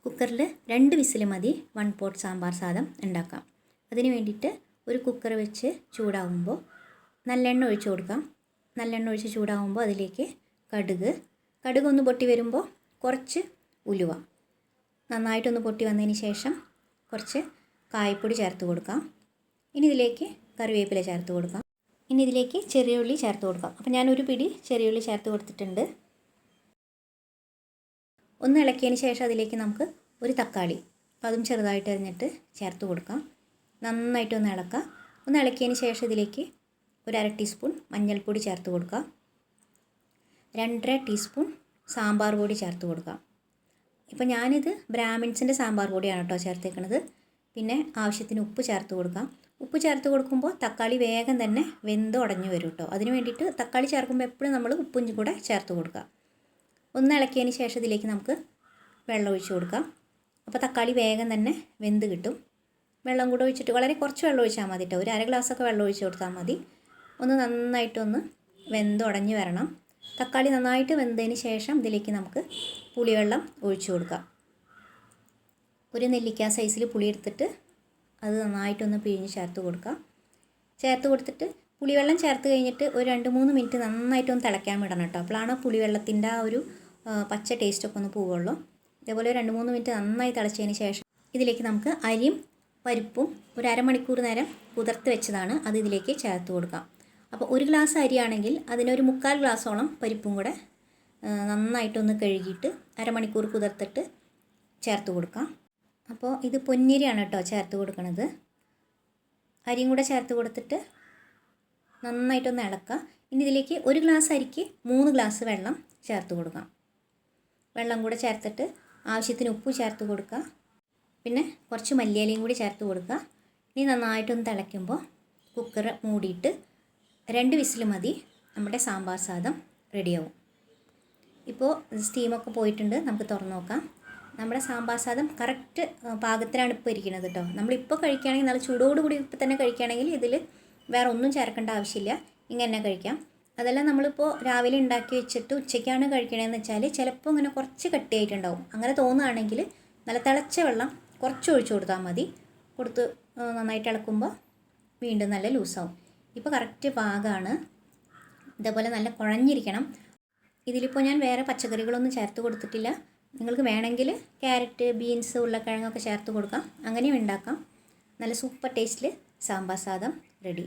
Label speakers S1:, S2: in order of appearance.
S1: കുക്കറിൽ 2 വിസിൽ മതി 1 പോട്ട് സാമ്പാർ സാദം ഉണ്ടാക്കാം. അതിന് വേണ്ടിയിട്ട് ഒരു കുക്കർ വെച്ച് ചൂടാവുമ്പോൾ നല്ലെണ്ണ ഒഴിച്ച് കൊടുക്കാം. നല്ലെണ്ണ ഒഴിച്ച് ചൂടാവുമ്പോൾ അതിലേക്ക് കടുക് ഒന്ന് പൊട്ടി വരുമ്പോൾ കുറച്ച് ഉലുവ നന്നായിട്ടൊന്ന് പൊട്ടി വന്നതിന് ശേഷം കുറച്ച് കായപ്പൊടി ചേർത്ത് കൊടുക്കാം. ഇനി ഇതിലേക്ക് കറിവേപ്പില ചേർത്ത് കൊടുക്കാം. ഇനി ഇതിലേക്ക് ചെറിയ ഉള്ളി ചേർത്ത് കൊടുക്കാം. അപ്പോൾ ഞാനൊരു പിടി ചെറിയ ഉള്ളി ചേർത്ത് കൊടുത്തിട്ടുണ്ട്. ഒന്ന് ഇളക്കിയതിന് ശേഷം അതിലേക്ക് നമുക്ക് ഒരു തക്കാളി അതും ചെറുതായിട്ട് അരിഞ്ഞിട്ട് ചേർത്ത് കൊടുക്കാം. നന്നായിട്ടൊന്ന് ഇളക്കാം. ഒന്ന് ഇളക്കിയതിന് ശേഷം ഇതിലേക്ക് ഒരു 1/2 ടീസ്പൂൺ മഞ്ഞൾപ്പൊടി ചേർത്ത് കൊടുക്കാം. 2.5 ടീസ്പൂൺ സാമ്പാർ പൊടി ചേർത്ത് കൊടുക്കാം. ഇപ്പോൾ ഞാനിത് ബ്രാഹ്മിൺസിൻ്റെ സാമ്പാർ പൊടിയാണ് കേട്ടോ ചേർത്തേക്കുന്നത്. പിന്നെ ആവശ്യത്തിന് ഉപ്പ് ചേർത്ത് കൊടുക്കാം. ഉപ്പ് ചേർത്ത് കൊടുക്കുമ്പോൾ തക്കാളി വേഗം തന്നെ വെന്ത് ഉടഞ്ഞു വരും കേട്ടോ. അതിന് വേണ്ടിയിട്ട് തക്കാളി ചേർക്കുമ്പോൾ എപ്പോഴും നമ്മൾ ഉപ്പും കൂടെ ചേർത്ത് കൊടുക്കുക. ഒന്ന് ഇളക്കിയതിന് ശേഷം ഇതിലേക്ക് നമുക്ക് വെള്ളം ഒഴിച്ച് കൊടുക്കാം. അപ്പോൾ തക്കാളി വേഗം തന്നെ വെന്ത് കിട്ടും. വെള്ളം കൂടെ ഒഴിച്ചിട്ട് വളരെ കുറച്ച് വെള്ളം ഒഴിച്ചാൽ മതി കേട്ടോ. ഒരു 1/2 ഗ്ലാസ്സൊക്കെ വെള്ളം ഒഴിച്ച് കൊടുത്താൽ മതി. ഒന്ന് നന്നായിട്ടൊന്ന് വെന്ത് ഉടഞ്ഞ് വരണം. തക്കാളി നന്നായിട്ട് വെന്തതിന് ശേഷം ഇതിലേക്ക് നമുക്ക് പുളിവെള്ളം ഒഴിച്ച് കൊടുക്കാം. ഒരു നെല്ലിക്ക സൈസിൽ പുളി എടുത്തിട്ട് അത് നന്നായിട്ടൊന്ന് പിഴിഞ്ഞ് ചേർത്ത് കൊടുക്കാം. ചേർത്ത് കൊടുത്തിട്ട് പുളിവെള്ളം ചേർത്ത് കഴിഞ്ഞിട്ട് ഒരു 2-3 മിനിറ്റ് നന്നായിട്ടൊന്ന് തിളയ്ക്കാൻ വിടണം കേട്ടോ. അപ്പോഴാണ് പുളിവെള്ളത്തിൻ്റെ ആ ഒരു പച്ച ടേസ്റ്റൊക്കെ ഒന്ന് പോവുള്ളൂ. ഇതേപോലെ 2-3 മിനിറ്റ് നന്നായി തിളച്ചതിന് ശേഷം ഇതിലേക്ക് നമുക്ക് അരിയും പരിപ്പും ഒരു 1/2 മണിക്കൂർ നേരം കുതിർത്ത് വെച്ചതാണ്, അത് ഇതിലേക്ക് ചേർത്ത് കൊടുക്കാം. അപ്പോൾ 1 ഗ്ലാസ് അരിയാണെങ്കിൽ അതിനൊരു 1/4 ഗ്ലാസോളം പരിപ്പും കൂടെ നന്നായിട്ടൊന്ന് കഴുകിയിട്ട് 1/2 മണിക്കൂർ കുതിർത്തിട്ട് ചേർത്ത് കൊടുക്കാം. അപ്പോൾ ഇത് പൊന്നിരിയാണ് കേട്ടോ ചേർത്ത് കൊടുക്കുന്നത്. അരിയും കൂടെ ചേർത്ത് കൊടുത്തിട്ട് നന്നായിട്ടൊന്ന് ഇളക്കാം. ഇനി ഇതിലേക്ക് 1 ഗ്ലാസ് അരിക്ക് 3 ഗ്ലാസ് വെള്ളം ചേർത്ത് കൊടുക്കാം. വെള്ളം കൂടെ ചേർത്തിട്ട് ആവശ്യത്തിന് ഉപ്പ് ചേർത്ത് കൊടുക്കുക. പിന്നെ കുറച്ച് മല്ലിയിലയും കൂടി ചേർത്ത് കൊടുക്കുക. ഇനി നന്നായിട്ടൊന്ന് തിളയ്ക്കുമ്പോൾ കുക്കർ മൂടിയിട്ട് 2 വിസിൽ മതി. നമ്മുടെ സാമ്പാർ സാദം റെഡിയാവും. ഇപ്പോൾ സ്റ്റീമൊക്കെ പോയിട്ടുണ്ട്. നമുക്ക് തുറന്ന് നോക്കാം. നമ്മുടെ സാമ്പാർ സാദം കറക്റ്റ് പാകത്തിനാണ് ഇപ്പോൾ ഇരിക്കുന്നത് കേട്ടോ. നമ്മളിപ്പോൾ കഴിക്കുകയാണെങ്കിൽ നല്ല ചൂടോടുകൂടി ഇപ്പോൾ തന്നെ കഴിക്കുകയാണെങ്കിൽ ഇതിൽ വേറെ ഒന്നും ചേർക്കേണ്ട ആവശ്യമില്ല. ഇങ്ങനെ കഴിക്കാം. അതെല്ലാം നമ്മളിപ്പോൾ രാവിലെ ഉണ്ടാക്കി വെച്ചിട്ട് ഉച്ചയ്ക്കാണ് കഴിക്കണമെന്ന് വെച്ചാൽ ചിലപ്പോൾ ഇങ്ങനെ കുറച്ച് കട്ടിയായിട്ടുണ്ടാവും. അങ്ങനെ തോന്നുകയാണെങ്കിൽ നല്ല തിളച്ച വെള്ളം കുറച്ച് ഒഴിച്ചു കൊടുത്താൽ മതി. കൊടുത്ത് നന്നായിട്ട് ഇളക്കുമ്പോൾ വീണ്ടും നല്ല ലൂസാവും. ഇപ്പോൾ കറക്റ്റ് പാകമാണ്. ഇതേപോലെ നല്ല കുഴഞ്ഞിരിക്കണം. ഇതിലിപ്പോൾ ഞാൻ വേറെ പച്ചക്കറികളൊന്നും ചേർത്ത് കൊടുത്തിട്ടില്ല. നിങ്ങൾക്ക് വേണമെങ്കിൽ ക്യാരറ്റ്, ബീൻസ്, ഉരുളക്കിഴങ്ങൊക്കെ ചേർത്ത് കൊടുക്കാം. അങ്ങനെയും ഉണ്ടാക്കാം. നല്ല സൂപ്പർ ടേസ്റ്റിൽ സാമ്പാർ സാദം റെഡി.